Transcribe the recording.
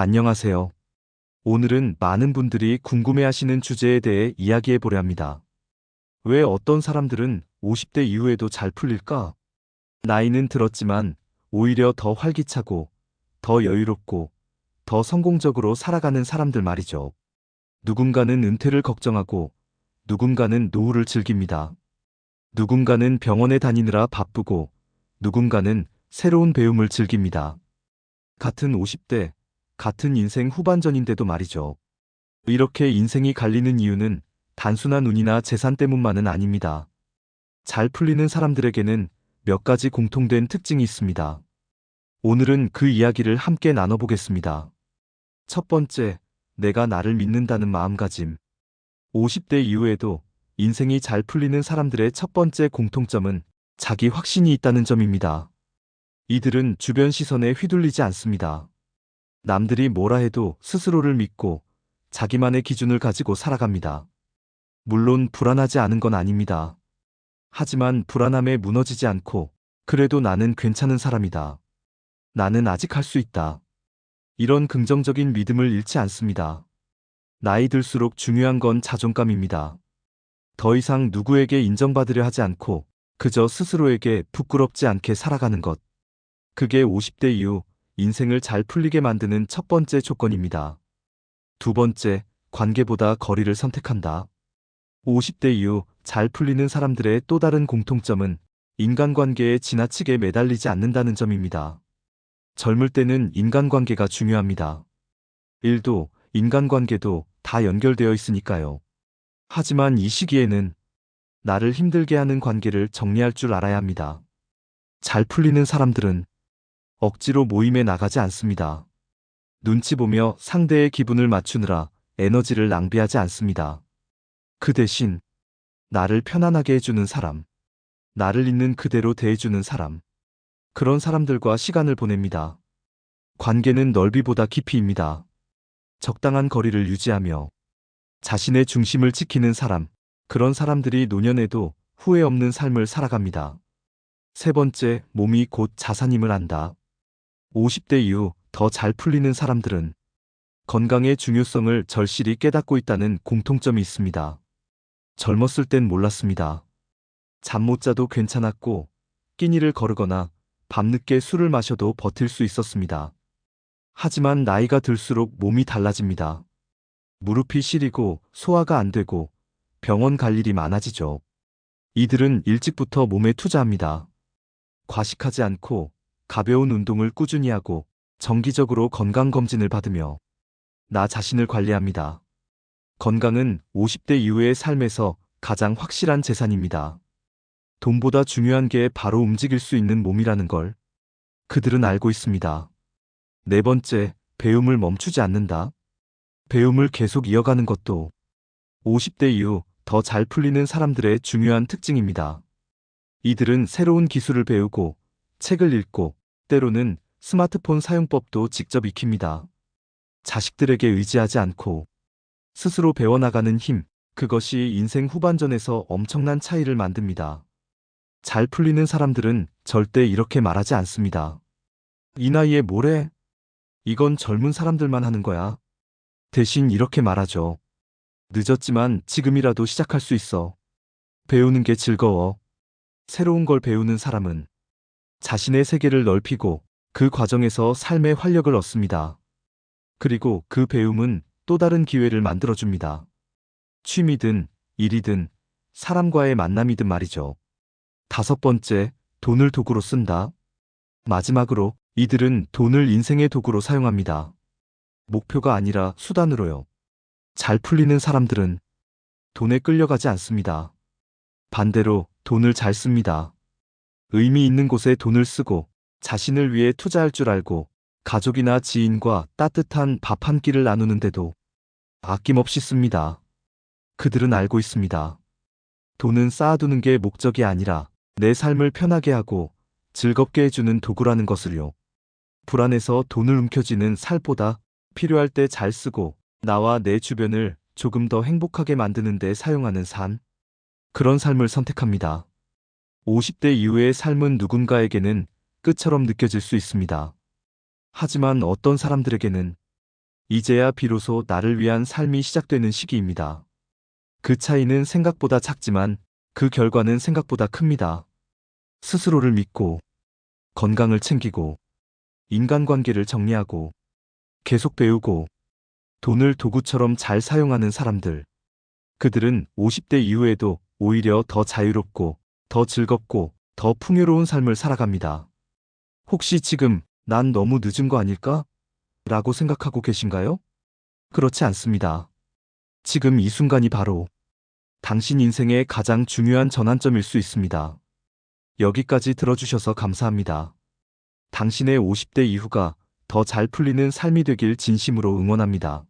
안녕하세요. 오늘은 많은 분들이 궁금해하시는 주제에 대해 이야기해 보려 합니다. 왜 어떤 사람들은 50대 이후에도 잘 풀릴까? 나이는 들었지만 오히려 더 활기차고, 더 여유롭고, 더 성공적으로 살아가는 사람들 말이죠. 누군가는 은퇴를 걱정하고, 누군가는 노후를 즐깁니다. 누군가는 병원에 다니느라 바쁘고, 누군가는 새로운 배움을 즐깁니다. 같은 50대, 같은 인생 후반전인데도 말이죠. 이렇게 인생이 갈리는 이유는 단순한 운이나 재산 때문만은 아닙니다. 잘 풀리는 사람들에게는 몇 가지 공통된 특징이 있습니다. 오늘은 그 이야기를 함께 나눠보겠습니다. 첫 번째, 내가 나를 믿는다는 마음가짐. 50대 이후에도 인생이 잘 풀리는 사람들의 첫 번째 공통점은 자기 확신이 있다는 점입니다. 이들은 주변 시선에 휘둘리지 않습니다. 남들이 뭐라 해도 스스로를 믿고 자기만의 기준을 가지고 살아갑니다. 물론 불안하지 않은 건 아닙니다. 하지만 불안함에 무너지지 않고 그래도 나는 괜찮은 사람이다. 나는 아직 할 수 있다. 이런 긍정적인 믿음을 잃지 않습니다. 나이 들수록 중요한 건 자존감입니다. 더 이상 누구에게 인정받으려 하지 않고 그저 스스로에게 부끄럽지 않게 살아가는 것. 그게 50대 이후 인생을 잘 풀리게 만드는 첫 번째 조건입니다. 두 번째, 관계보다 거리를 선택한다. 50대 이후 잘 풀리는 사람들의 또 다른 공통점은 인간관계에 지나치게 매달리지 않는다는 점입니다. 젊을 때는 인간관계가 중요합니다. 일도, 인간관계도 다 연결되어 있으니까요. 하지만 이 시기에는 나를 힘들게 하는 관계를 정리할 줄 알아야 합니다. 잘 풀리는 사람들은 억지로 모임에 나가지 않습니다. 눈치 보며 상대의 기분을 맞추느라 에너지를 낭비하지 않습니다. 그 대신 나를 편안하게 해주는 사람, 나를 있는 그대로 대해주는 사람, 그런 사람들과 시간을 보냅니다. 관계는 넓이보다 깊이입니다. 적당한 거리를 유지하며 자신의 중심을 지키는 사람, 그런 사람들이 노년에도 후회 없는 삶을 살아갑니다. 세 번째, 몸이 곧 자산임을 안다. 50대 이후 더 잘 풀리는 사람들은 건강의 중요성을 절실히 깨닫고 있다는 공통점이 있습니다. 젊었을 땐 몰랐습니다. 잠 못 자도 괜찮았고 끼니를 거르거나 밤늦게 술을 마셔도 버틸 수 있었습니다. 하지만 나이가 들수록 몸이 달라집니다. 무릎이 시리고 소화가 안 되고 병원 갈 일이 많아지죠. 이들은 일찍부터 몸에 투자합니다. 과식하지 않고 가벼운 운동을 꾸준히 하고 정기적으로 건강검진을 받으며 나 자신을 관리합니다. 건강은 50대 이후의 삶에서 가장 확실한 재산입니다. 돈보다 중요한 게 바로 움직일 수 있는 몸이라는 걸 그들은 알고 있습니다. 네 번째, 배움을 멈추지 않는다. 배움을 계속 이어가는 것도 50대 이후 더 잘 풀리는 사람들의 중요한 특징입니다. 이들은 새로운 기술을 배우고 책을 읽고 때로는 스마트폰 사용법도 직접 익힙니다. 자식들에게 의지하지 않고 스스로 배워나가는 힘, 그것이 인생 후반전에서 엄청난 차이를 만듭니다. 잘 풀리는 사람들은 절대 이렇게 말하지 않습니다. 이 나이에 뭐래? 이건 젊은 사람들만 하는 거야. 대신 이렇게 말하죠. 늦었지만 지금이라도 시작할 수 있어. 배우는 게 즐거워. 새로운 걸 배우는 사람은 자신의 세계를 넓히고 그 과정에서 삶의 활력을 얻습니다. 그리고 그 배움은 또 다른 기회를 만들어줍니다. 취미든 일이든 사람과의 만남이든 말이죠. 다섯 번째, 돈을 도구로 쓴다. 마지막으로 이들은 돈을 인생의 도구로 사용합니다. 목표가 아니라 수단으로요. 잘 풀리는 사람들은 돈에 끌려가지 않습니다. 반대로 돈을 잘 씁니다. 의미 있는 곳에 돈을 쓰고 자신을 위해 투자할 줄 알고 가족이나 지인과 따뜻한 밥 한 끼를 나누는데도 아낌없이 씁니다. 그들은 알고 있습니다. 돈은 쌓아두는 게 목적이 아니라 내 삶을 편하게 하고 즐겁게 해주는 도구라는 것을요. 불안해서 돈을 움켜쥐는 살보다 필요할 때 잘 쓰고 나와 내 주변을 조금 더 행복하게 만드는 데 사용하는 삶. 그런 삶을 선택합니다. 50대 이후의 삶은 누군가에게는 끝처럼 느껴질 수 있습니다. 하지만 어떤 사람들에게는 이제야 비로소 나를 위한 삶이 시작되는 시기입니다. 그 차이는 생각보다 작지만 그 결과는 생각보다 큽니다. 스스로를 믿고, 건강을 챙기고, 인간관계를 정리하고, 계속 배우고, 돈을 도구처럼 잘 사용하는 사람들. 그들은 50대 이후에도 오히려 더 자유롭고, 더 즐겁고, 더 풍요로운 삶을 살아갑니다. 혹시 지금 난 너무 늦은 거 아닐까? 라고 생각하고 계신가요? 그렇지 않습니다. 지금 이 순간이 바로 당신 인생의 가장 중요한 전환점일 수 있습니다. 여기까지 들어주셔서 감사합니다. 당신의 50대 이후가 더 잘 풀리는 삶이 되길 진심으로 응원합니다.